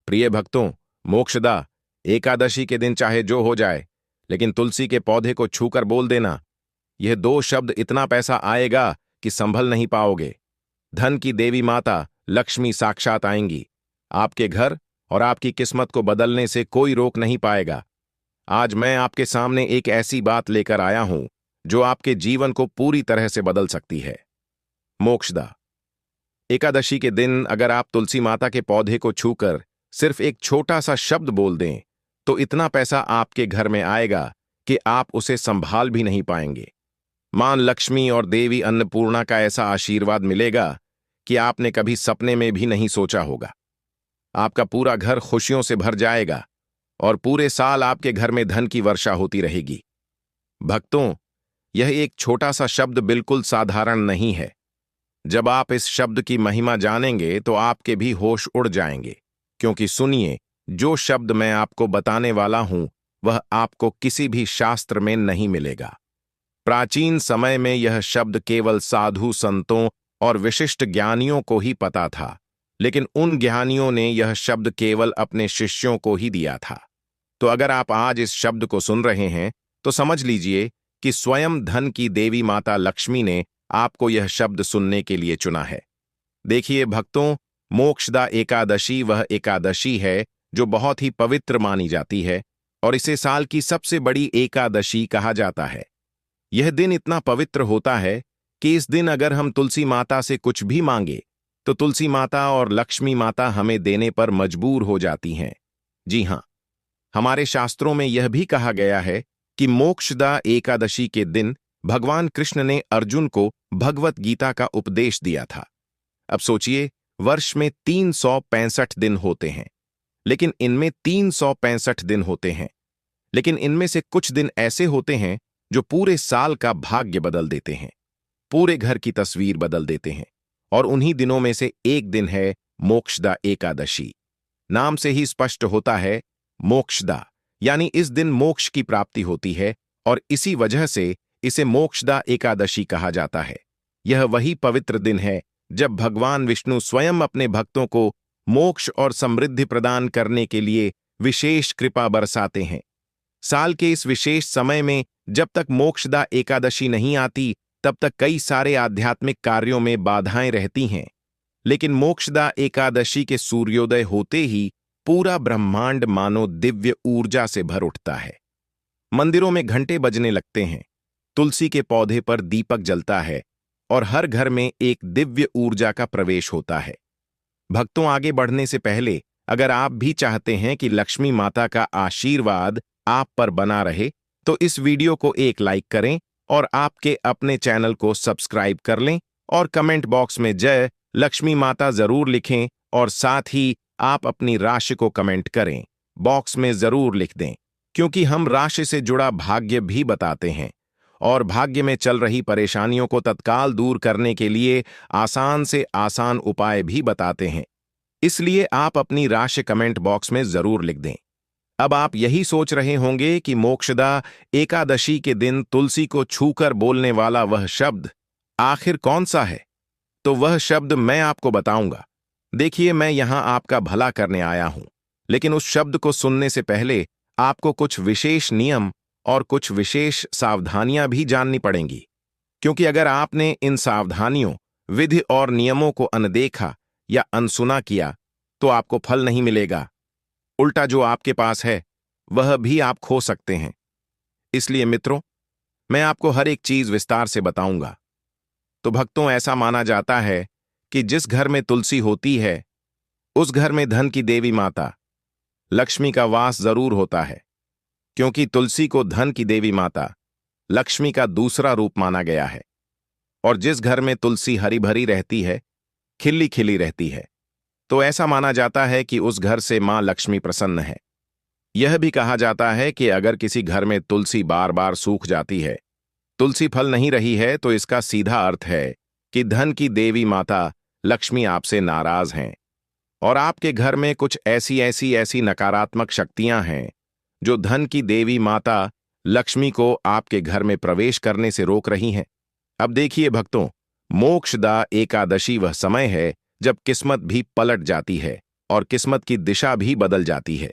प्रिय भक्तों, मोक्षदा एकादशी के दिन चाहे जो हो जाए, लेकिन तुलसी के पौधे को छूकर बोल देना, यह दो शब्द इतना पैसा आएगा कि संभल नहीं पाओगे। धन की देवी माता लक्ष्मी साक्षात आएंगी। आपके घर और आपकी किस्मत को बदलने से कोई रोक नहीं पाएगा। आज मैं आपके सामने एक ऐसी बात लेकर आया हूं जो आपके जीवन को पूरी तरह से बदल सकती है। मोक्षदा एकादशी के दिन अगर आप तुलसी माता के पौधे को छूकर सिर्फ एक छोटा सा शब्द बोल दें, तो इतना पैसा आपके घर में आएगा कि आप उसे संभाल भी नहीं पाएंगे। मां लक्ष्मी और देवी अन्नपूर्णा का ऐसा आशीर्वाद मिलेगा कि आपने कभी सपने में भी नहीं सोचा होगा। आपका पूरा घर खुशियों से भर जाएगा और पूरे साल आपके घर में धन की वर्षा होती रहेगी। भक्तों, यह एक छोटा सा शब्द बिल्कुल साधारण नहीं है। जब आप इस शब्द की महिमा जानेंगे तो आपके भी होश उड़ जाएंगे, क्योंकि सुनिए, जो शब्द मैं आपको बताने वाला हूं वह आपको किसी भी शास्त्र में नहीं मिलेगा। प्राचीन समय में यह शब्द केवल साधु संतों और विशिष्ट ज्ञानियों को ही पता था, लेकिन उन ज्ञानियों ने यह शब्द केवल अपने शिष्यों को ही दिया था। तो अगर आप आज इस शब्द को सुन रहे हैं तो समझ लीजिए कि स्वयं धन की देवी माता लक्ष्मी ने आपको यह शब्द सुनने के लिए चुना है। देखिए भक्तों, मोक्षदा एकादशी वह एकादशी है जो बहुत ही पवित्र मानी जाती है और इसे साल की सबसे बड़ी एकादशी कहा जाता है। यह दिन इतना पवित्र होता है कि इस दिन अगर हम तुलसी माता से कुछ भी मांगे तो तुलसी माता और लक्ष्मी माता हमें देने पर मजबूर हो जाती हैं। जी हां, हमारे शास्त्रों में यह भी कहा गया है कि मोक्षदा एकादशी के दिन भगवान कृष्ण ने अर्जुन को भगवत गीता का उपदेश दिया था। अब सोचिए, वर्ष में 365 दिन होते हैं, लेकिन इनमें 365 दिन होते हैं, लेकिन इनमें से कुछ दिन ऐसे होते हैं जो पूरे साल का भाग्य बदल देते हैं, पूरे घर की तस्वीर बदल देते हैं। और उन्हीं दिनों में से एक दिन है मोक्षदा एकादशी। नाम से ही स्पष्ट होता है, मोक्षदा यानी इस दिन मोक्ष की प्राप्ति होती है और इसी वजह से इसे मोक्षदा एकादशी कहा जाता है। यह वही पवित्र दिन है जब भगवान विष्णु स्वयं अपने भक्तों को मोक्ष और समृद्धि प्रदान करने के लिए विशेष कृपा बरसाते हैं। साल के इस विशेष समय में जब तक मोक्षदा एकादशी नहीं आती, तब तक कई सारे आध्यात्मिक कार्यों में बाधाएं रहती हैं, लेकिन मोक्षदा एकादशी के सूर्योदय होते ही पूरा ब्रह्मांड मानो दिव्य ऊर्जा से भर उठता है। मंदिरों में घंटे बजने लगते हैं, तुलसी के पौधे पर दीपक जलता है और हर घर में एक दिव्य ऊर्जा का प्रवेश होता है। भक्तों, आगे बढ़ने से पहले अगर आप भी चाहते हैं कि लक्ष्मी माता का आशीर्वाद आप पर बना रहे, तो इस वीडियो को एक लाइक करें और आपके अपने चैनल को सब्सक्राइब कर लें और कमेंट बॉक्स में जय लक्ष्मी माता जरूर लिखें और साथ ही आप अपनी राशि को कमेंट करें, बॉक्स में जरूर लिख दें, क्योंकि हम राशि से जुड़ा भाग्य भी बताते हैं और भाग्य में चल रही परेशानियों को तत्काल दूर करने के लिए आसान से आसान उपाय भी बताते हैं। इसलिए आप अपनी राशि कमेंट बॉक्स में जरूर लिख दें। अब आप यही सोच रहे होंगे कि मोक्षदा एकादशी के दिन तुलसी को छूकर बोलने वाला वह शब्द आखिर कौन सा है? तो वह शब्द मैं आपको बताऊंगा। देखिए, मैं यहां आपका भला करने आया हूं, लेकिन उस शब्द को सुनने से पहले आपको कुछ विशेष नियम और कुछ विशेष सावधानियां भी जाननी पड़ेंगी, क्योंकि अगर आपने इन सावधानियों, विधि और नियमों को अनदेखा या अनसुना किया तो आपको फल नहीं मिलेगा। उल्टा जो आपके पास है वह भी आप खो सकते हैं। इसलिए मित्रों, मैं आपको हर एक चीज विस्तार से बताऊंगा। तो भक्तों, ऐसा माना जाता है कि जिस घर में तुलसी होती है उस घर में धन की देवी माता लक्ष्मी का वास जरूर होता है, क्योंकि तुलसी को धन की देवी माता लक्ष्मी का दूसरा रूप माना गया है। और जिस घर में तुलसी हरी भरी रहती है, खिली खिली रहती है, तो ऐसा माना जाता है कि उस घर से मां लक्ष्मी प्रसन्न है। यह भी कहा जाता है कि अगर किसी घर में तुलसी बार बार सूख जाती है, तुलसी फल नहीं रही है, तो इसका सीधा अर्थ है कि धन की देवी माता लक्ष्मी आपसे नाराज हैं और आपके घर में कुछ ऐसी नकारात्मक शक्तियां हैं जो धन की देवी माता लक्ष्मी को आपके घर में प्रवेश करने से रोक रही हैं। अब देखिए भक्तों, मोक्षदा एकादशी वह समय है जब किस्मत भी पलट जाती है और किस्मत की दिशा भी बदल जाती है।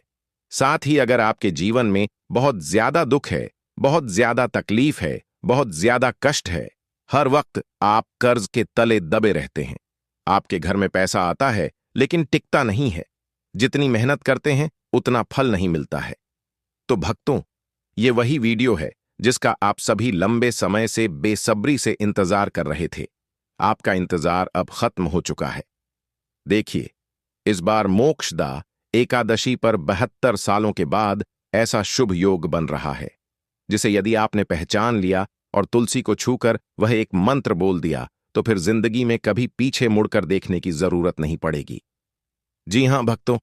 साथ ही अगर आपके जीवन में बहुत ज्यादा दुख है, बहुत ज्यादा तकलीफ है, बहुत ज्यादा कष्ट है, हर वक्त आप कर्ज के तले दबे रहते हैं, आपके घर में पैसा आता है लेकिन टिकता नहीं है, जितनी मेहनत करते हैं उतना फल नहीं मिलता है, तो भक्तों, ये वही वीडियो है जिसका आप सभी लंबे समय से बेसब्री से इंतजार कर रहे थे। आपका इंतजार अब खत्म हो चुका है। देखिए, इस बार मोक्षदा एकादशी पर 72 सालों के बाद ऐसा शुभ योग बन रहा है, जिसे यदि आपने पहचान लिया और तुलसी को छूकर वह एक मंत्र बोल दिया, तो फिर जिंदगी में कभी पीछे मुड़कर देखने की जरूरत नहीं पड़ेगी। जी हां भक्तों,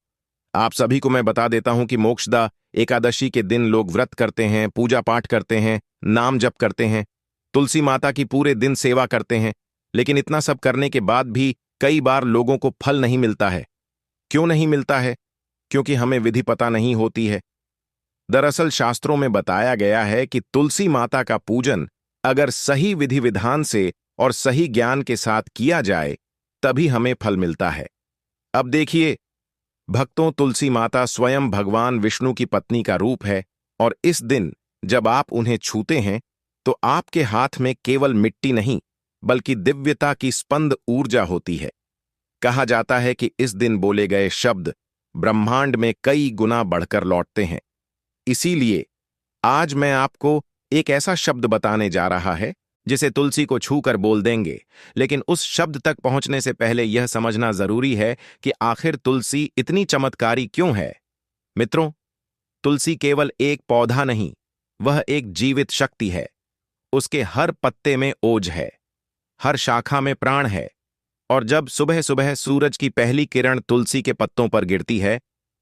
आप सभी को मैं बता देता हूं कि मोक्षदा एकादशी के दिन लोग व्रत करते हैं, पूजा पाठ करते हैं, नाम जप करते हैं, तुलसी माता की पूरे दिन सेवा करते हैं, लेकिन इतना सब करने के बाद भी कई बार लोगों को फल नहीं मिलता है। क्यों नहीं मिलता है? क्योंकि हमें विधि पता नहीं होती है। दरअसल शास्त्रों में बताया गया है कि तुलसी माता का पूजन अगर सही विधि विधान से और सही ज्ञान के साथ किया जाए तभी हमें फल मिलता है। अब देखिए भक्तों, तुलसी माता स्वयं भगवान विष्णु की पत्नी का रूप है और इस दिन जब आप उन्हें छूते हैं तो आपके हाथ में केवल मिट्टी नहीं बल्कि दिव्यता की स्पंद ऊर्जा होती है। कहा जाता है कि इस दिन बोले गए शब्द ब्रह्मांड में कई गुना बढ़कर लौटते हैं। इसीलिए आज मैं आपको एक ऐसा शब्द बताने जा रहा है जिसे तुलसी को छूकर बोल देंगे, लेकिन उस शब्द तक पहुंचने से पहले यह समझना जरूरी है कि आखिर तुलसी इतनी चमत्कारी क्यों है। मित्रों, तुलसी केवल एक पौधा नहीं, वह एक जीवित शक्ति है। उसके हर पत्ते में ओज है, हर शाखा में प्राण है, और जब सुबह सुबह सूरज की पहली किरण तुलसी के पत्तों पर गिरती है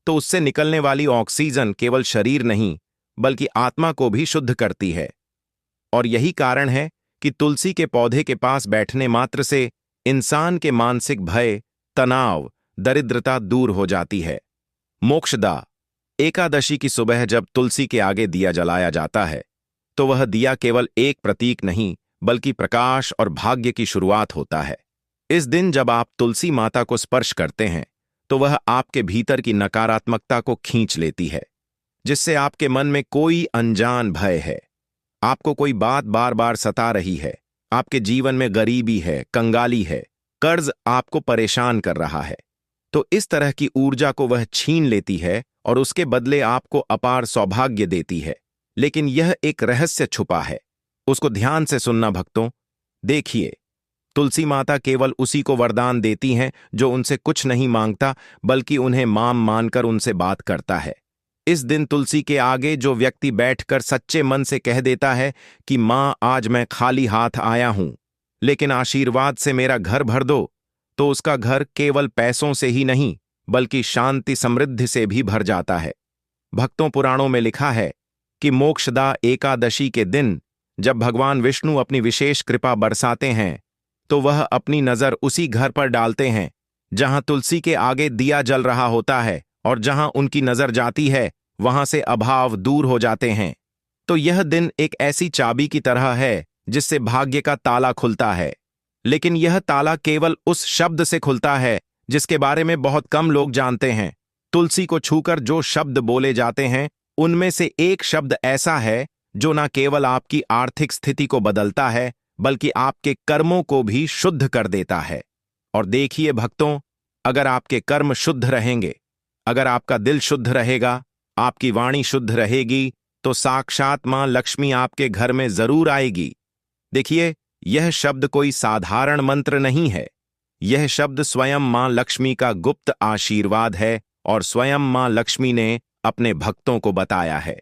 तो उससे निकलने वाली ऑक्सीजन केवल शरीर नहीं बल्कि आत्मा को भी शुद्ध करती है। और यही कारण है कि तुलसी के पौधे के पास बैठने मात्र से इंसान के मानसिक भय, तनाव, दरिद्रता दूर हो जाती है। मोक्षदा एकादशी की सुबह जब तुलसी के आगे दिया जलाया जाता है तो वह दिया केवल एक प्रतीक नहीं बल्कि प्रकाश और भाग्य की शुरुआत होता है। इस दिन जब आप तुलसी माता को स्पर्श करते हैं तो वह आपके भीतर की नकारात्मकता को खींच लेती है, जिससे आपके मन में कोई अनजान भय है, आपको कोई बात बार बार सता रही है, आपके जीवन में गरीबी है, कंगाली है, कर्ज आपको परेशान कर रहा है, तो इस तरह की ऊर्जा को वह छीन लेती है और उसके बदले आपको अपार सौभाग्य देती है। लेकिन यह एक रहस्य छुपा है, उसको ध्यान से सुनना भक्तों। देखिए, तुलसी माता केवल उसी को वरदान देती हैं जो उनसे कुछ नहीं मांगता बल्कि उन्हें मां मानकर उनसे बात करता है। इस दिन तुलसी के आगे जो व्यक्ति बैठकर सच्चे मन से कह देता है कि मां, आज मैं खाली हाथ आया हूं, लेकिन आशीर्वाद से मेरा घर भर दो, तो उसका घर केवल पैसों से ही नहीं बल्कि शांति समृद्धि से भी भर जाता है। भक्तों, पुराणों में लिखा है कि मोक्षदा एकादशी के दिन जब भगवान विष्णु अपनी विशेष कृपा बरसाते हैं तो वह अपनी नजर उसी घर पर डालते हैं जहां तुलसी के आगे दिया जल रहा होता है, और जहां उनकी नजर जाती है वहां से अभाव दूर हो जाते हैं। तो यह दिन एक ऐसी चाबी की तरह है जिससे भाग्य का ताला खुलता है, लेकिन यह ताला केवल उस शब्द से खुलता है जिसके बारे में बहुत कम लोग जानते हैं। तुलसी को छूकर जो शब्द बोले जाते हैं उनमें से एक शब्द ऐसा है जो न केवल आपकी आर्थिक स्थिति को बदलता है बल्कि आपके कर्मों को भी शुद्ध कर देता है। और देखिए भक्तों, अगर आपके कर्म शुद्ध रहेंगे, अगर आपका दिल शुद्ध रहेगा, आपकी वाणी शुद्ध रहेगी, तो साक्षात मां लक्ष्मी आपके घर में जरूर आएगी। देखिए, यह शब्द कोई साधारण मंत्र नहीं है, यह शब्द स्वयं मां लक्ष्मी का गुप्त आशीर्वाद है और स्वयं मां लक्ष्मी ने अपने भक्तों को बताया है।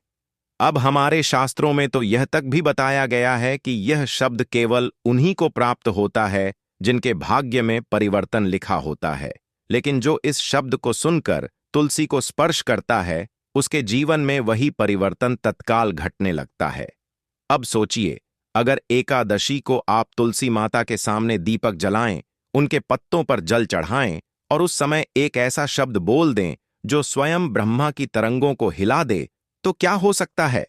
अब हमारे शास्त्रों में तो यह तक भी बताया गया है कि यह शब्द केवल उन्हीं को प्राप्त होता है जिनके भाग्य में परिवर्तन लिखा होता है, लेकिन जो इस शब्द को सुनकर तुलसी को स्पर्श करता है उसके जीवन में वही परिवर्तन तत्काल घटने लगता है। अब सोचिए, अगर एकादशी को आप तुलसी माता के सामने दीपक जलाएं, उनके पत्तों पर जल चढ़ाएं और उस समय एक ऐसा शब्द बोल दें जो स्वयं ब्रह्मा की तरंगों को हिला दे, तो क्या हो सकता है?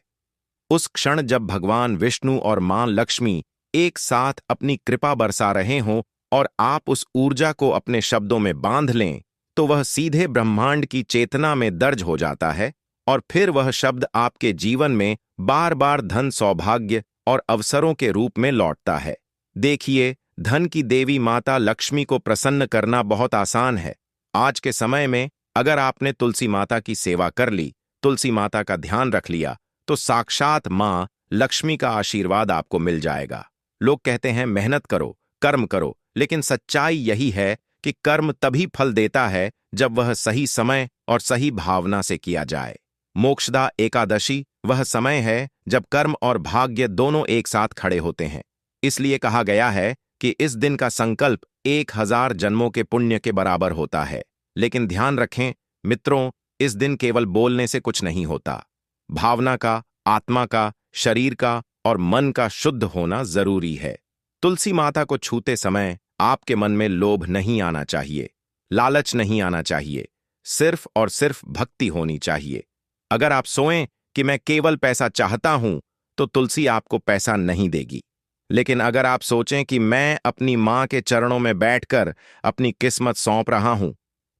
उस क्षण जब भगवान विष्णु और मां लक्ष्मी एक साथ अपनी कृपा बरसा रहे हों और आप उस ऊर्जा को अपने शब्दों में बांध लें, तो वह सीधे ब्रह्मांड की चेतना में दर्ज हो जाता है और फिर वह शब्द आपके जीवन में बार बार धन, सौभाग्य और अवसरों के रूप में लौटता है। देखिए, धन की देवी माता लक्ष्मी को प्रसन्न करना बहुत आसान है। आज के समय में अगर आपने तुलसी माता की सेवा कर ली, तुलसी माता का ध्यान रख लिया, तो साक्षात मां लक्ष्मी का आशीर्वाद आपको मिल जाएगा। लोग कहते हैं मेहनत करो, कर्म करो, लेकिन सच्चाई यही है कि कर्म तभी फल देता है जब वह सही समय और सही भावना से किया जाए। मोक्षदा एकादशी वह समय है जब कर्म और भाग्य दोनों एक साथ खड़े होते हैं। इसलिए कहा गया है कि इस दिन का संकल्प 1000 जन्मों के पुण्य के बराबर होता है। लेकिन ध्यान रखें मित्रों, इस दिन केवल बोलने से कुछ नहीं होता। भावना का, आत्मा का, शरीर का और मन का शुद्ध होना जरूरी है। तुलसी माता को छूते समय आपके मन में लोभ नहीं आना चाहिए, लालच नहीं आना चाहिए, सिर्फ और सिर्फ भक्ति होनी चाहिए। अगर आप सोएं कि मैं केवल पैसा चाहता हूं, तो तुलसी आपको पैसा नहीं देगी। लेकिन अगर आप सोचें कि मैं अपनी मां के चरणों में बैठकर अपनी किस्मत सौंप रहा हूं,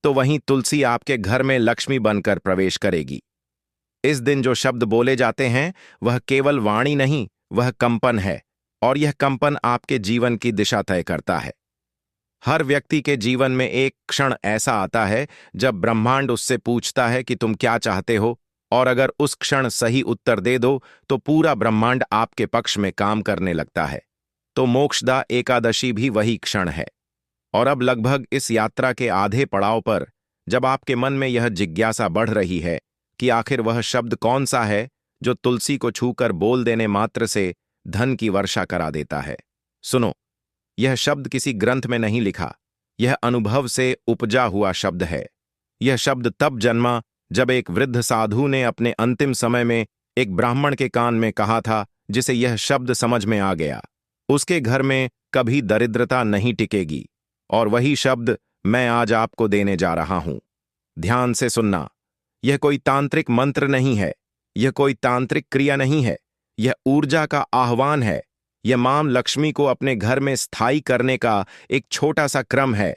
तो वहीं तुलसी आपके घर में लक्ष्मी बनकर प्रवेश करेगी। इस दिन जो शब्द बोले जाते हैं वह केवल वाणी नहीं, वह कंपन है, और यह कंपन आपके जीवन की दिशा तय करता है। हर व्यक्ति के जीवन में एक क्षण ऐसा आता है जब ब्रह्मांड उससे पूछता है कि तुम क्या चाहते हो, और अगर उस क्षण सही उत्तर दे दो तो पूरा ब्रह्मांड आपके पक्ष में काम करने लगता है। तो मोक्षदा एकादशी भी वही क्षण है। और अब लगभग इस यात्रा के आधे पड़ाव पर जब आपके मन में यह जिज्ञासा बढ़ रही है कि आखिर वह शब्द कौन सा है जो तुलसी को छूकर बोल देने मात्र से धन की वर्षा करा देता है, सुनो, यह शब्द किसी ग्रंथ में नहीं लिखा, यह अनुभव से उपजा हुआ शब्द है। यह शब्द तब जन्मा जब एक वृद्ध साधु ने अपने अंतिम समय में एक ब्राह्मण के कान में कहा था, जिसे यह शब्द समझ में आ गया, उसके घर में कभी दरिद्रता नहीं टिकेगी। और वही शब्द मैं आज आपको देने जा रहा हूं। ध्यान से सुनना, यह कोई तांत्रिक मंत्र नहीं है, यह कोई तांत्रिक क्रिया नहीं है, यह ऊर्जा का आह्वान है। यह मां लक्ष्मी को अपने घर में स्थायी करने का एक छोटा सा क्रम है।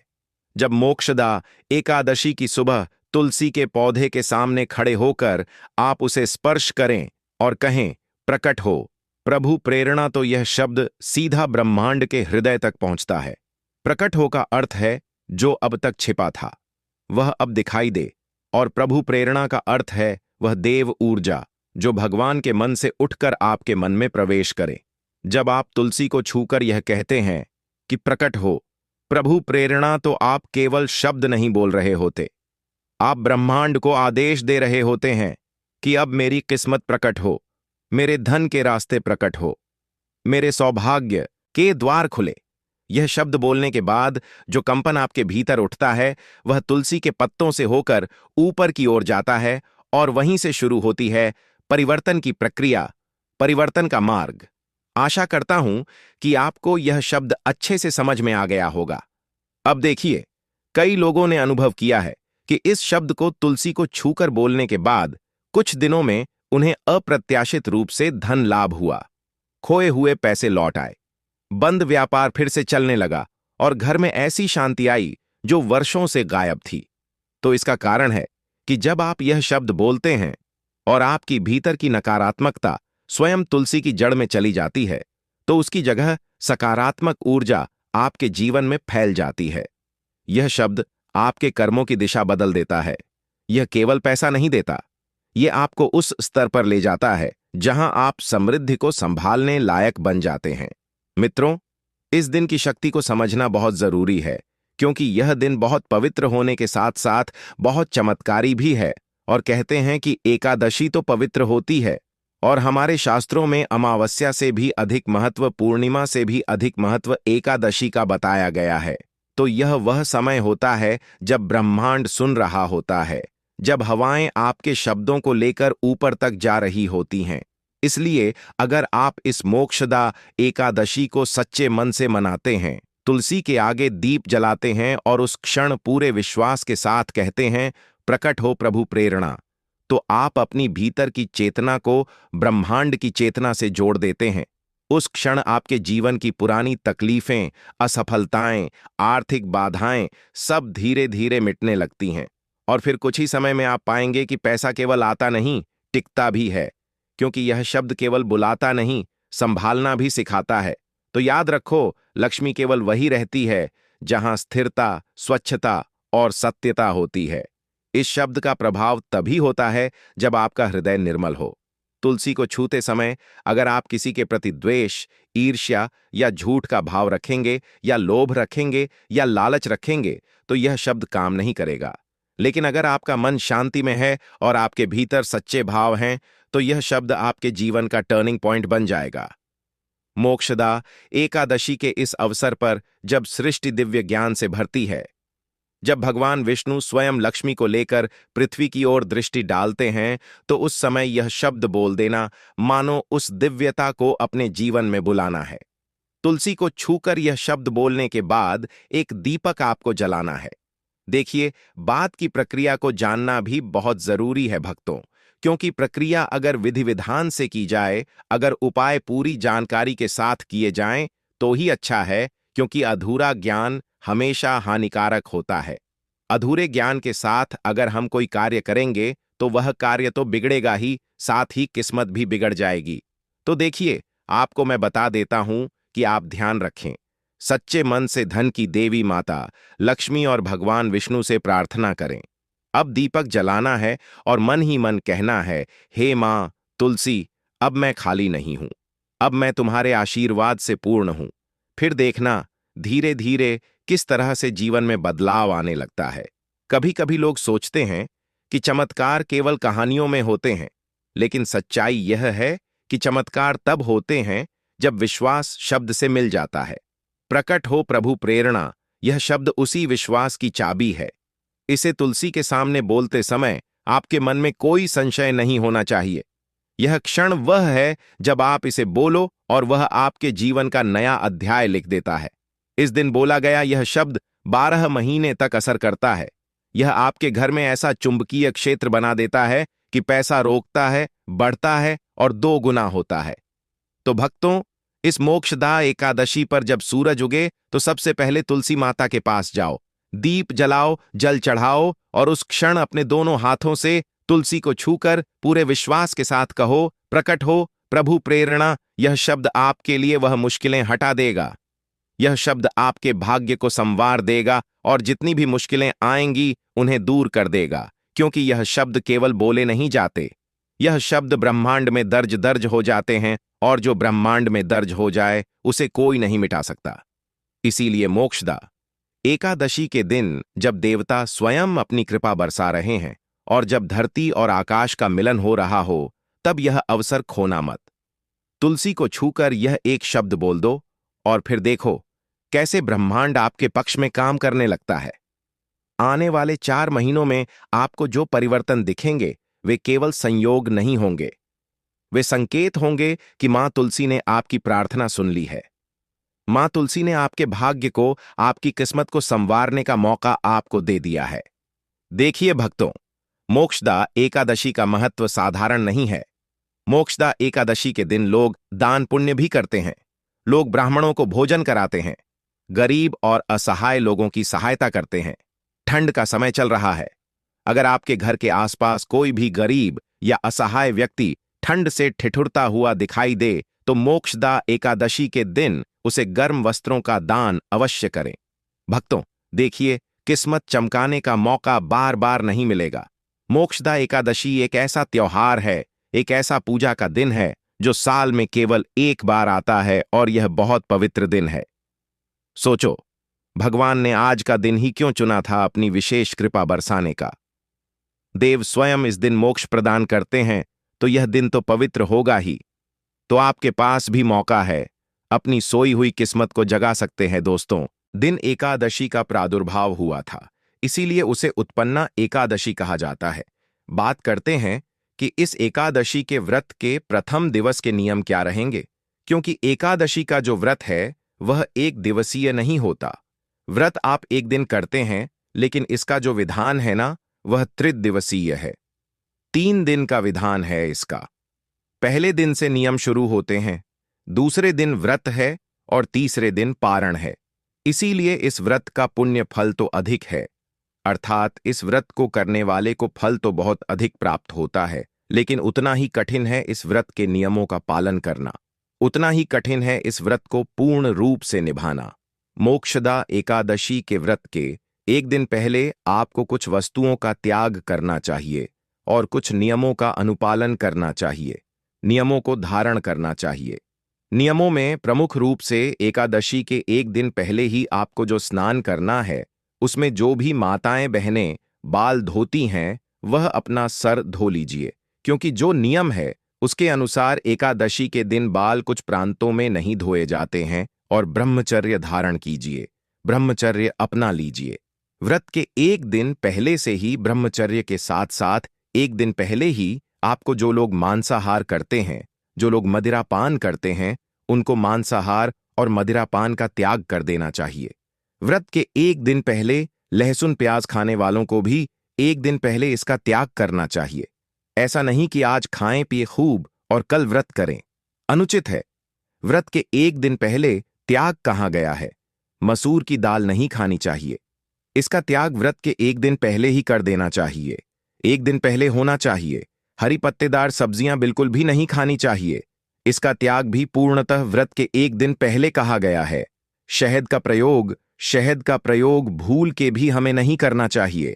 जब मोक्षदा एकादशी की सुबह तुलसी के पौधे के सामने खड़े होकर आप उसे स्पर्श करें और कहें प्रकट हो प्रभु प्रेरणा, तो यह शब्द सीधा ब्रह्मांड के हृदय तक पहुंचता है। प्रकट हो का अर्थ है जो अब तक छिपा था वह अब दिखाई दे, और प्रभु प्रेरणा का अर्थ है वह देव ऊर्जा जो भगवान के मन से उठकर आपके मन में प्रवेश करे। जब आप तुलसी को छूकर यह कहते हैं कि प्रकट हो प्रभु प्रेरणा, तो आप केवल शब्द नहीं बोल रहे होते, आप ब्रह्मांड को आदेश दे रहे होते हैं कि अब मेरी किस्मत प्रकट हो, मेरे धन के रास्ते प्रकट हो, मेरे सौभाग्य के द्वार खुले। यह शब्द बोलने के बाद जो कंपन आपके भीतर उठता है वह तुलसी के पत्तों से होकर ऊपर की ओर जाता है, और वहीं से शुरू होती है परिवर्तन की प्रक्रिया, परिवर्तन का मार्ग। आशा करता हूं कि आपको यह शब्द अच्छे से समझ में आ गया होगा। अब देखिए, कई लोगों ने अनुभव किया है कि इस शब्द को तुलसी को छूकर बोलने के बाद कुछ दिनों में उन्हें अप्रत्याशित रूप से धन लाभ हुआ, खोए हुए पैसे लौट आए, बंद व्यापार फिर से चलने लगा, और घर में ऐसी शांति आई जो वर्षों से गायब थी। तो इसका कारण है कि जब आप यह शब्द बोलते हैं और आपकी भीतर की नकारात्मकता स्वयं तुलसी की जड़ में चली जाती है, तो उसकी जगह सकारात्मक ऊर्जा आपके जीवन में फैल जाती है। यह शब्द आपके कर्मों की दिशा बदल देता है। यह केवल पैसा नहीं देता, यह आपको उस स्तर पर ले जाता है जहां आप समृद्धि को संभालने लायक बन जाते हैं। मित्रों, इस दिन की शक्ति को समझना बहुत जरूरी है, क्योंकि यह दिन बहुत पवित्र होने के साथ साथ बहुत चमत्कारी भी है। और कहते हैं कि एकादशी तो पवित्र होती है, और हमारे शास्त्रों में अमावस्या से भी अधिक महत्व, पूर्णिमा से भी अधिक महत्व एकादशी का बताया गया है। तो यह वह समय होता है जब ब्रह्मांड सुन रहा होता है, जब हवाएं आपके शब्दों को लेकर ऊपर तक जा रही होती हैं। इसलिए अगर आप इस मोक्षदा एकादशी को सच्चे मन से मनाते हैं, तुलसी के आगे दीप जलाते हैं और उस क्षण पूरे विश्वास के साथ कहते हैं प्रकट हो प्रभु प्रेरणा, तो आप अपनी भीतर की चेतना को ब्रह्मांड की चेतना से जोड़ देते हैं। उस क्षण आपके जीवन की पुरानी तकलीफें, असफलताएं, आर्थिक बाधाएं सब धीरे धीरे मिटने लगती हैं। और फिर कुछ ही समय में आप पाएंगे कि पैसा केवल आता नहीं, टिकता भी है। क्योंकि यह शब्द केवल बुलाता नहीं, संभालना भी सिखाता है। तो याद रखो, लक्ष्मी केवल वही रहती है जहां स्थिरता, स्वच्छता और सत्यता होती है। इस शब्द का प्रभाव तभी होता है जब आपका हृदय निर्मल हो। तुलसी को छूते समय अगर आप किसी के प्रति द्वेष, ईर्ष्या या झूठ का भाव रखेंगे, या लोभ रखेंगे, या लालच रखेंगे, तो यह शब्द काम नहीं करेगा। लेकिन अगर आपका मन शांति में है और आपके भीतर सच्चे भाव हैं, तो यह शब्द आपके जीवन का टर्निंग पॉइंट बन जाएगा। मोक्षदा एकादशी के इस अवसर पर जब सृष्टि दिव्य ज्ञान से भरती है, जब भगवान विष्णु स्वयं लक्ष्मी को लेकर पृथ्वी की ओर दृष्टि डालते हैं, तो उस समय यह शब्द बोल देना मानो उस दिव्यता को अपने जीवन में बुलाना है। तुलसी को छूकर यह शब्द बोलने के बाद एक दीपक आपको जलाना है। देखिए, बात की प्रक्रिया को जानना भी बहुत जरूरी है भक्तों, क्योंकि प्रक्रिया अगर विधि विधान से की जाए, अगर उपाय पूरी जानकारी के साथ किए जाएं, तो ही अच्छा है, क्योंकि अधूरा ज्ञान हमेशा हानिकारक होता है। अधूरे ज्ञान के साथ अगर हम कोई कार्य करेंगे, तो वह कार्य तो बिगड़ेगा ही, साथ ही किस्मत भी बिगड़ जाएगी। तो देखिए, आपको मैं बता देता हूं कि आप ध्यान रखें। सच्चे मन से धन की देवी माता लक्ष्मी और भगवान विष्णु से प्रार्थना करें। अब दीपक जलाना है और मन ही मन कहना है, हे मां तुलसी, अब मैं खाली नहीं हूं, अब मैं तुम्हारे आशीर्वाद से पूर्ण हूं। फिर देखना, धीरे धीरे किस तरह से जीवन में बदलाव आने लगता है। कभी कभी लोग सोचते हैं कि चमत्कार केवल कहानियों में होते हैं, लेकिन सच्चाई यह है कि चमत्कार तब होते हैं जब विश्वास शब्द से मिल जाता है। प्रकट हो प्रभु प्रेरणा, यह शब्द उसी विश्वास की चाबी है। इसे तुलसी के सामने बोलते समय आपके मन में कोई संशय नहीं होना चाहिए। यह क्षण वह है जब आप इसे बोलो और वह आपके जीवन का नया अध्याय लिख देता है। इस दिन बोला गया यह शब्द 12 महीने तक असर करता है। यह आपके घर में ऐसा चुंबकीय क्षेत्र बना देता है कि पैसा रोकता है, बढ़ता है और 2 गुना होता है। तो भक्तों, इस मोक्षदा एकादशी पर जब सूरज उगे, तो सबसे पहले तुलसी माता के पास जाओ, दीप जलाओ, जल चढ़ाओ और उस क्षण अपने दोनों हाथों से तुलसी को छूकर पूरे विश्वास के साथ कहो, प्रकट हो प्रभु प्रेरणा। यह शब्द आपके लिए वह मुश्किलें हटा देगा। यह शब्द आपके भाग्य को संवार देगा और जितनी भी मुश्किलें आएंगी उन्हें दूर कर देगा, क्योंकि यह शब्द केवल बोले नहीं जाते। यह शब्द ब्रह्मांड में दर्ज दर्ज हो जाते हैं, और जो ब्रह्मांड में दर्ज हो जाए उसे कोई नहीं मिटा सकता। इसीलिए मोक्षदा एकादशी के दिन जब देवता स्वयं अपनी कृपा बरसा रहे हैं और जब धरती और आकाश का मिलन हो रहा हो, तब यह अवसर खोना मत। तुलसी को छूकर यह एक शब्द बोल दो और फिर देखो कैसे ब्रह्मांड आपके पक्ष में काम करने लगता है। आने वाले 4 महीनों में आपको जो परिवर्तन दिखेंगे, वे केवल संयोग नहीं होंगे, वे संकेत होंगे कि मां तुलसी ने आपकी प्रार्थना सुन ली है। मां तुलसी ने आपके भाग्य को, आपकी किस्मत को संवारने का मौका आपको दे दिया है। देखिए भक्तों, मोक्षदा एकादशी का महत्व साधारण नहीं है। मोक्षदा एकादशी के दिन लोग दान पुण्य भी करते हैं। लोग ब्राह्मणों को भोजन कराते हैं, गरीब और असहाय लोगों की सहायता करते हैं। ठंड का समय चल रहा है। अगर आपके घर के आसपास कोई भी गरीब या असहाय व्यक्ति ठंड से ठिठुरता हुआ दिखाई दे, तो मोक्षदा एकादशी के दिन उसे गर्म वस्त्रों का दान अवश्य करें। भक्तों, देखिए, किस्मत चमकाने का मौका बार बार नहीं मिलेगा। मोक्षदा एकादशी एक ऐसा त्योहार है, एक ऐसा पूजा का दिन है जो साल में केवल एक बार आता है, और यह बहुत पवित्र दिन है। सोचो, भगवान ने आज का दिन ही क्यों चुना था अपनी विशेष कृपा बरसाने का। देव स्वयं इस दिन मोक्ष प्रदान करते हैं, तो यह दिन तो पवित्र होगा ही। तो आपके पास भी मौका है, अपनी सोई हुई किस्मत को जगा सकते हैं दोस्तों। दिन एकादशी का प्रादुर्भाव हुआ था, इसीलिए उसे उत्पन्ना एकादशी कहा जाता है। बात करते हैं कि इस एकादशी के व्रत के प्रथम दिवस के नियम क्या रहेंगे, क्योंकि एकादशी का जो व्रत है वह एक दिवसीय नहीं होता। व्रत आप एक दिन करते हैं, लेकिन इसका जो विधान है ना, वह त्रिदिवसीय है। 3 दिन का विधान है इसका। पहले दिन से नियम शुरू होते हैं। दूसरे दिन व्रत है और तीसरे दिन पारण है। इसीलिए इस व्रत का पुण्य फल तो अधिक है। अर्थात इस व्रत को करने वाले को फल तो बहुत अधिक प्राप्त होता है, लेकिन उतना ही कठिन है इस व्रत के नियमों का पालन करना। उतना ही कठिन है इस व्रत को पूर्ण रूप से निभाना। मोक्षदा एकादशी के व्रत के एक दिन पहले आपको कुछ वस्तुओं का त्याग करना चाहिए और कुछ नियमों का अनुपालन करना चाहिए। नियमों को धारण करना चाहिए। नियमों में प्रमुख रूप से एकादशी के एक दिन पहले ही आपको जो स्नान करना है, उसमें जो भी माताएं बहनें बाल धोती हैं वह अपना सर धो लीजिए, क्योंकि जो नियम है उसके अनुसार एकादशी के दिन बाल कुछ प्रांतों में नहीं धोए जाते हैं। और ब्रह्मचर्य धारण कीजिए, ब्रह्मचर्य अपना लीजिए। व्रत के एक दिन पहले से ही ब्रह्मचर्य के साथ साथ एक दिन पहले ही आपको जो लोग मांसाहार करते हैं, जो लोग मदिरापान करते हैं, उनको मांसाहार और मदिरापान का त्याग कर देना चाहिए। व्रत के एक दिन पहले लहसुन प्याज खाने वालों को भी एक दिन पहले इसका त्याग करना चाहिए। ऐसा नहीं कि आज खाएं पिए खूब और कल व्रत करें, अनुचित है। व्रत के एक दिन पहले त्याग कहाँ गया है? मसूर की दाल नहीं खानी चाहिए। इसका त्याग व्रत के एक दिन पहले ही कर देना चाहिए। एक दिन पहले होना चाहिए। हरी पत्तेदार सब्जियां बिल्कुल भी नहीं खानी चाहिए। इसका त्याग भी पूर्णतः व्रत के एक दिन पहले कहा गया है। शहद का प्रयोग भूल के भी हमें नहीं करना चाहिए।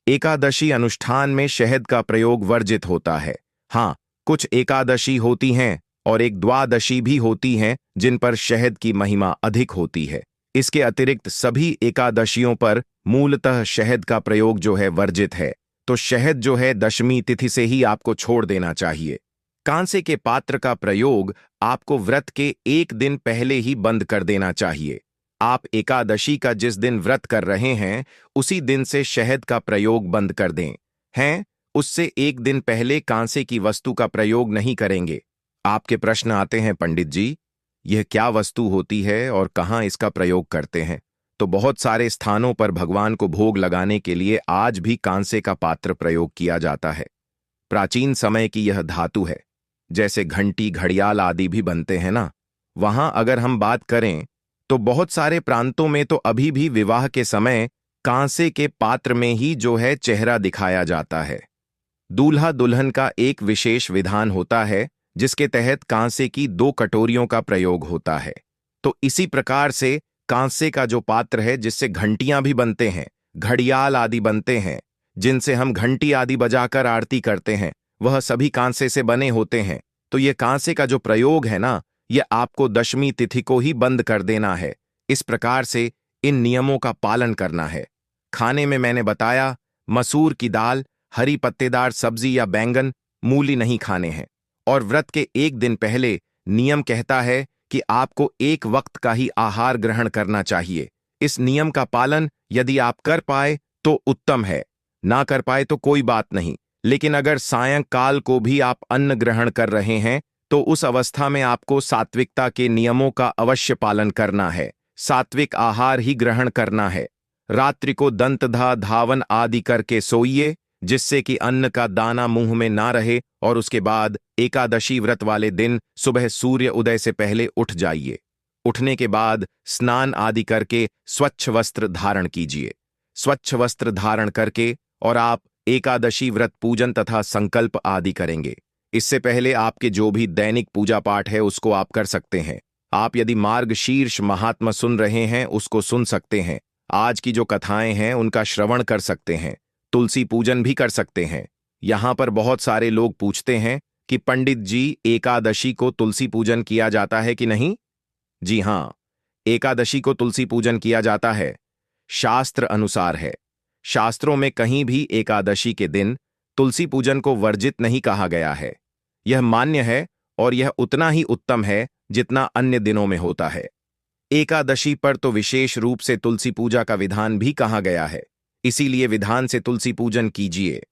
एकादशी अनुष्ठान में शहद का प्रयोग वर्जित होता है। हाँ, कुछ एकादशी होती हैं और एक द्वादशी भी होती हैं जिन पर शहद की महिमा अधिक होती है। इसके अतिरिक्त सभी एकादशियों पर मूलतः शहद का प्रयोग जो है वर्जित है। तो शहद जो है दशमी तिथि से ही आपको छोड़ देना चाहिए। कांसे के पात्र का प्रयोग आपको व्रत के एक दिन पहले ही बंद कर देना चाहिए। आप एकादशी का जिस दिन व्रत कर रहे हैं उसी दिन से शहद का प्रयोग बंद कर दें। हैं, उससे एक दिन पहले कांसे की वस्तु का प्रयोग नहीं करेंगे। आपके प्रश्न आते हैं, पंडित जी यह क्या वस्तु होती है और कहाँ इसका प्रयोग करते हैं? तो बहुत सारे स्थानों पर भगवान को भोग लगाने के लिए आज भी कांसे का पात्र प्रयोग किया जाता है। प्राचीन समय की यह धातु है। जैसे घंटी घड़ियाल आदि भी बनते हैं ना, वहां अगर हम बात करें तो बहुत सारे प्रांतों में तो अभी भी विवाह के समय कांसे के पात्र में ही जो है चेहरा दिखाया जाता है। दूल्हा दुल्हन का एक विशेष विधान होता है जिसके तहत कांसे की 2 कटोरियों का प्रयोग होता है। तो इसी प्रकार से कांसे का जो पात्र है जिससे घंटियां भी बनते हैं, घड़ियाल आदि बनते हैं, जिनसे हम घंटी आदि बजाकर आरती करते हैं, वह सभी कांसे से बने होते हैं। तो ये कांसे का जो प्रयोग है ना, यह आपको दशमी तिथि को ही बंद कर देना है। इस प्रकार से इन नियमों का पालन करना है। खाने में मैंने बताया, मसूर की दाल, हरी पत्तेदार सब्जी या बैंगन, मूली नहीं खाने हैं। और व्रत के एक दिन पहले नियम कहता है कि आपको एक वक्त का ही आहार ग्रहण करना चाहिए। इस नियम का पालन यदि आप कर पाए तो उत्तम है, ना कर पाए तो कोई बात नहीं। लेकिन अगर सायंकाल को भी आप अन्न ग्रहण कर रहे हैं तो उस अवस्था में आपको सात्विकता के नियमों का अवश्य पालन करना है। सात्विक आहार ही ग्रहण करना है। रात्रि को दंतधा धावन आदि करके सोइए, जिससे कि अन्न का दाना मुंह में ना रहे। और उसके बाद एकादशी व्रत वाले दिन सुबह सूर्य उदय से पहले उठ जाइए। उठने के बाद स्नान आदि करके स्वच्छ वस्त्र धारण कीजिए। स्वच्छ वस्त्र धारण करके और आप एकादशी व्रत पूजन तथा संकल्प आदि करेंगे। इससे पहले आपके जो भी दैनिक पूजा पाठ है उसको आप कर सकते हैं। आप यदि मार्गशीर्ष महात्मा सुन रहे हैं उसको सुन सकते हैं। आज की जो कथाएं हैं उनका श्रवण कर सकते हैं। तुलसी पूजन भी कर सकते हैं। यहां पर बहुत सारे लोग पूछते हैं कि पंडित जी एकादशी को तुलसी पूजन किया जाता है कि नहीं? जी हां, एकादशी को तुलसी पूजन किया जाता है। शास्त्र अनुसार है। शास्त्रों में कहीं भी एकादशी के दिन तुलसी पूजन को वर्जित नहीं कहा गया है। यह मान्य है और यह उतना ही उत्तम है जितना अन्य दिनों में होता है। एकादशी पर तो विशेष रूप से तुलसी पूजा का विधान भी कहा गया है, इसीलिए विधान से तुलसी पूजन कीजिए।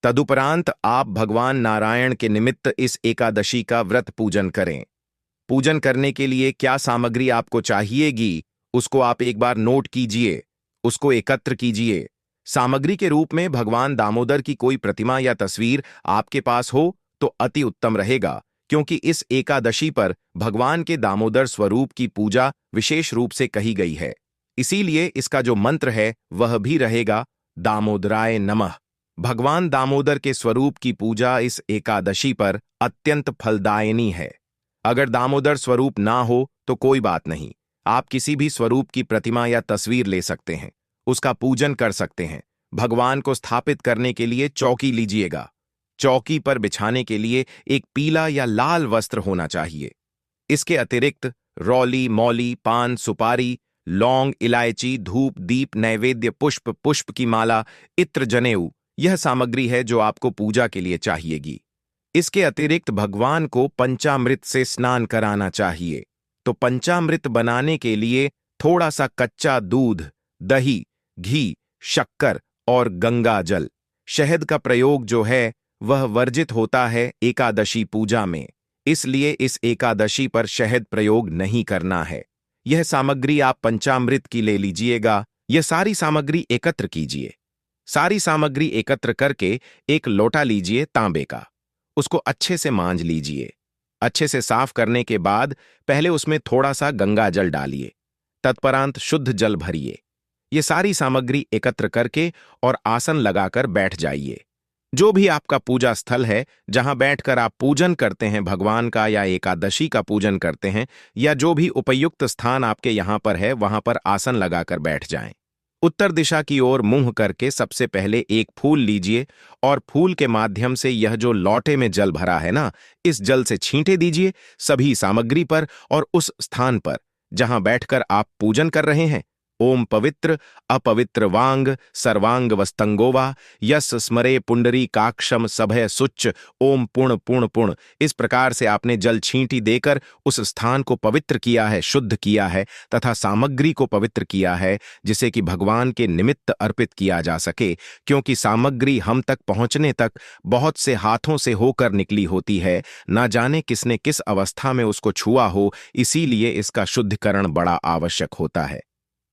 तदुपरांत आप भगवान नारायण के निमित्त इस एकादशी का व्रत पूजन करें। पूजन करने के लिए क्या सामग्री आपको चाहिएगी उसको आप एक बार नोट कीजिए, उसको एकत्र कीजिए। सामग्री के रूप में भगवान दामोदर की कोई प्रतिमा या तस्वीर आपके पास हो तो अति उत्तम रहेगा, क्योंकि इस एकादशी पर भगवान के दामोदर स्वरूप की पूजा विशेष रूप से कही गई है। इसीलिए इसका जो मंत्र है वह भी रहेगा दामोदराय नमः। भगवान दामोदर के स्वरूप की पूजा इस एकादशी पर अत्यंत फलदायिनी है। अगर दामोदर स्वरूप ना हो तो कोई बात नहीं, आप किसी भी स्वरूप की प्रतिमा या तस्वीर ले सकते हैं, उसका पूजन कर सकते हैं। भगवान को स्थापित करने के लिए चौकी लीजिएगा। चौकी पर बिछाने के लिए एक पीला या लाल वस्त्र होना चाहिए। इसके अतिरिक्त रौली, मौली, पान, सुपारी, लौंग, इलायची, धूप, दीप, नैवेद्य, पुष्प, पुष्प की माला, इत्र, जनेऊ, यह सामग्री है जो आपको पूजा के लिए चाहिएगी। इसके अतिरिक्त भगवान को पंचामृत से स्नान कराना चाहिए। तो पंचामृत बनाने के लिए थोड़ा सा कच्चा दूध, दही, घी, शक्कर और गंगा जल, शहद का प्रयोग जो है वह वर्जित होता है एकादशी पूजा में। इसलिए इस एकादशी पर शहद प्रयोग नहीं करना है। यह सामग्री आप पंचामृत की ले लीजिएगा। यह सारी सामग्री एकत्र कीजिए। सारी सामग्री एकत्र करके एक लोटा लीजिए तांबे का, उसको अच्छे से मांज लीजिए। अच्छे से साफ करने के बाद पहले उसमें थोड़ा सा गंगा जल डालिए, तत्परांत शुद्ध जल भरिए। ये सारी सामग्री एकत्र करके और आसन लगाकर बैठ जाइए। जो भी आपका पूजा स्थल है, जहां बैठकर आप पूजन करते हैं भगवान का या एकादशी का पूजन करते हैं, या जो भी उपयुक्त स्थान आपके यहां पर है, वहां पर आसन लगाकर बैठ जाएं। उत्तर दिशा की ओर मुंह करके सबसे पहले एक फूल लीजिए और फूल के माध्यम से यह जो लौटे में जल भरा है ना, इस जल से छींटे दीजिए सभी सामग्री पर और उस स्थान पर जहां बैठकर आप पूजन कर रहे हैं। ओम पवित्र अपवित्र वांग सर्वांग वस्तंगोवा यस स्मरे पुंडरी काक्षम सभय सुच्च ओम पुण्य पुण्य पुण्य, इस प्रकार से आपने जल छींटी देकर उस स्थान को पवित्र किया है, शुद्ध किया है तथा सामग्री को पवित्र किया है, जिसे कि भगवान के निमित्त अर्पित किया जा सके। क्योंकि सामग्री हम तक पहुंचने तक बहुत से हाथों से होकर निकली होती है, ना जाने किसने किस अवस्था में उसको छुआ हो, इसीलिए इसका शुद्धिकरण बड़ा आवश्यक होता है।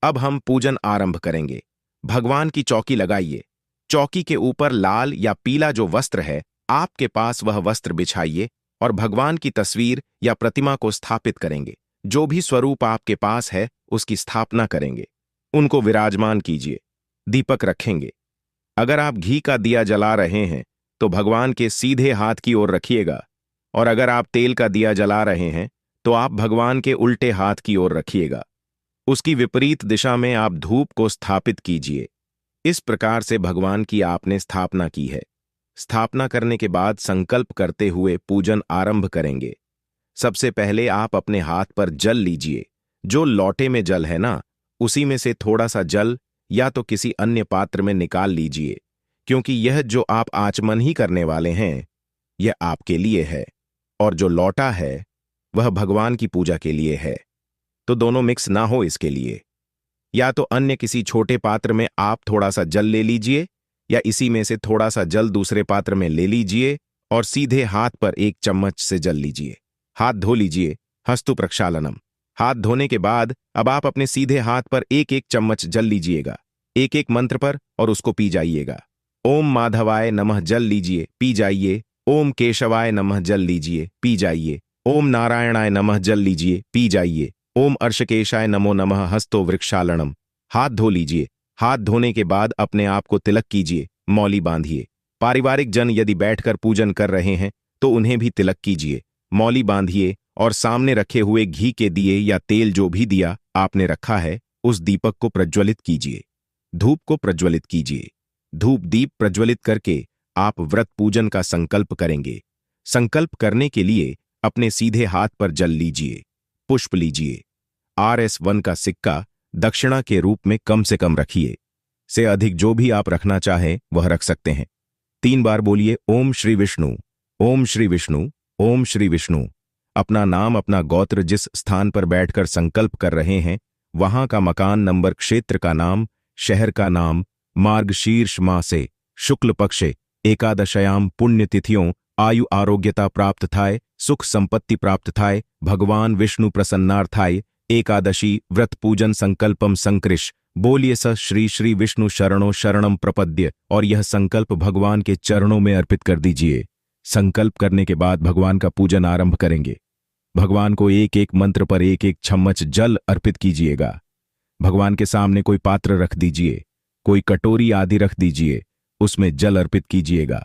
अब हम पूजन आरंभ करेंगे। भगवान की चौकी लगाइए। चौकी के ऊपर लाल या पीला जो वस्त्र है, आपके पास वह वस्त्र बिछाइए और भगवान की तस्वीर या प्रतिमा को स्थापित करेंगे। जो भी स्वरूप आपके पास है उसकी स्थापना करेंगे, उनको विराजमान कीजिए। दीपक रखेंगे। अगर आप घी का दिया जला रहे हैं तो भगवान के सीधे हाथ की ओर रखिएगा, और अगर आप तेल का दिया जला रहे हैं तो आप भगवान के उल्टे हाथ की ओर रखिएगा। उसकी विपरीत दिशा में आप धूप को स्थापित कीजिए। इस प्रकार से भगवान की आपने स्थापना की है। स्थापना करने के बाद संकल्प करते हुए पूजन आरंभ करेंगे। सबसे पहले आप अपने हाथ पर जल लीजिए। जो लौटे में जल है ना, उसी में से थोड़ा सा जल या तो किसी अन्य पात्र में निकाल लीजिए, क्योंकि यह जो आप आचमन ही करने वाले हैं यह आपके लिए है, और जो लौटा है वह भगवान की पूजा के लिए है। तो दोनों मिक्स ना हो इसके लिए या तो अन्य किसी छोटे पात्र में आप थोड़ा सा जल ले लीजिए, या इसी में से थोड़ा सा जल दूसरे पात्र में ले लीजिए और सीधे हाथ पर एक चम्मच से जल लीजिए। हाथ धो लीजिए। हस्तु प्रक्षालनम। हाथ धोने के बाद अब आप अपने सीधे हाथ पर एक एक चम्मच जल लीजिएगा, एक एक मंत्र पर, और उसको पी जाइएगा। ओम माधवाय नमः जल लीजिए, पी जाइए। ओम केशवाय नमः जल लीजिए, पी जाइए। ओम नारायणाय नमः जल लीजिए, पी जाइए। ओम अर्षकेशाय नमो नमः हस्तो वृक्षालनम। हाथ धो लीजिए। हाथ धोने के बाद अपने आप को तिलक कीजिए, मौली बांधिए। पारिवारिक जन यदि बैठकर पूजन कर रहे हैं तो उन्हें भी तिलक कीजिए, मौली बांधिए और सामने रखे हुए घी के दिए या तेल जो भी दिया आपने रखा है उस दीपक को प्रज्वलित कीजिए। धूप को प्रज्वलित कीजिए। धूप दीप प्रज्वलित करके आप व्रत पूजन का संकल्प करेंगे। संकल्प करने के लिए अपने सीधे हाथ पर जल लीजिए, पुष्प लीजिए। RS1 का सिक्का दक्षिणा के रूप में कम से कम रखिए। से अधिक जो भी आप रखना चाहें वह रख सकते हैं। 3 बार बोलिए ओम श्री विष्णु, ओम श्री विष्णु, ओम श्री विष्णु। अपना नाम, अपना गोत्र, जिस स्थान पर बैठकर संकल्प कर रहे हैं वहां का मकान नंबर, क्षेत्र का नाम, शहर का नाम, मार्ग शीर्ष मासे शुक्ल पक्षे एकादशयाम पुण्यतिथियों आयु आरोग्यता प्राप्त थाय, सुख संपत्ति प्राप्त थाय, भगवान विष्णु प्रसन्नार्थाय, एकादशी व्रत पूजन संकल्पम संकृष। बोलिए स श्री श्री विष्णु शरणो शरणम प्रपद्य, और यह संकल्प भगवान के चरणों में अर्पित कर दीजिए। संकल्प करने के बाद भगवान का पूजन आरंभ करेंगे। भगवान को एक एक मंत्र पर एक एक चम्मच जल अर्पित कीजिएगा। भगवान के सामने कोई पात्र रख दीजिए, कोई कटोरी आदि रख दीजिए, उसमें जल अर्पित कीजिएगा।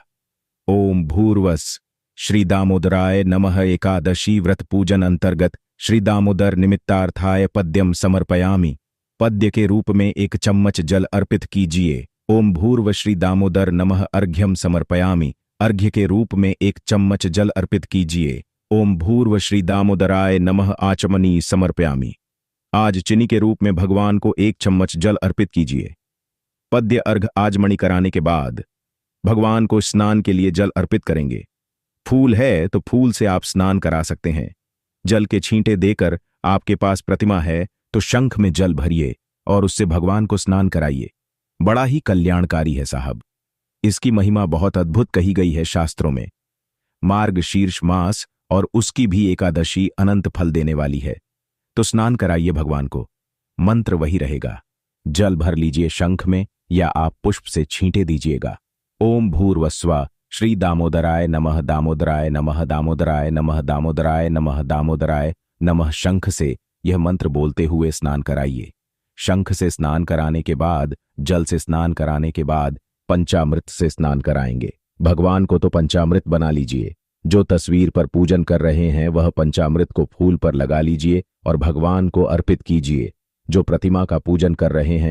ओम भूर्वस श्री दामोदराय नमः। एकादशी व्रत पूजन अंतर्गत श्री दामोदर निमित्तार्थाय पद्यम समर्पयामि। पद्य के रूप में 1 चम्मच जल अर्पित कीजिए। ओम भूर्व श्री दामोदर नमः अर्घ्यम समर्पयामि। अर्घ्य के रूप में 1 चम्मच जल अर्पित कीजिए। ओम भूर्व श्री दामोदराय नमः आचमनी समर्पयामि। आज चीनी के रूप में भगवान को 1 चम्मच जल अर्पित कीजिए। पद्य अर्घ आचमनी कराने के बाद भगवान को स्नान के लिए जल अर्पित करेंगे। फूल है तो फूल से आप स्नान करा सकते हैं। जल के छींटे देकर, आपके पास प्रतिमा है तो शंख में जल भरिए और उससे भगवान को स्नान कराइए। बड़ा ही कल्याणकारी है साहब। इसकी महिमा बहुत अद्भुत कही गई है शास्त्रों में। मार्गशीर्ष मास और उसकी भी एकादशी अनंत फल देने वाली है। तो स्नान कराइए भगवान को। मंत्र वही रहेगा। जल भर लीजिए शंख में या आप पुष्प से छींटे दीजिएगा। ओम भूर्वस्वा श्री दामोदराय नमः। दामोदराय नमः। दामोदराय नमः। दामोदराय नमः। दामोदराय नमः। शंख से यह मंत्र बोलते हुए स्नान कराइए। शंख से स्नान कराने के बाद, जल से स्नान कराने के बाद पंचामृत से स्नान कराएंगे। भगवान को तो पंचामृत बना लीजिए। जो तस्वीर पर पूजन कर रहे हैं वह पंचामृत को फूल पर लगा लीजिए और भगवान को अर्पित कीजिए। जो प्रतिमा का पूजन कर रहे हैं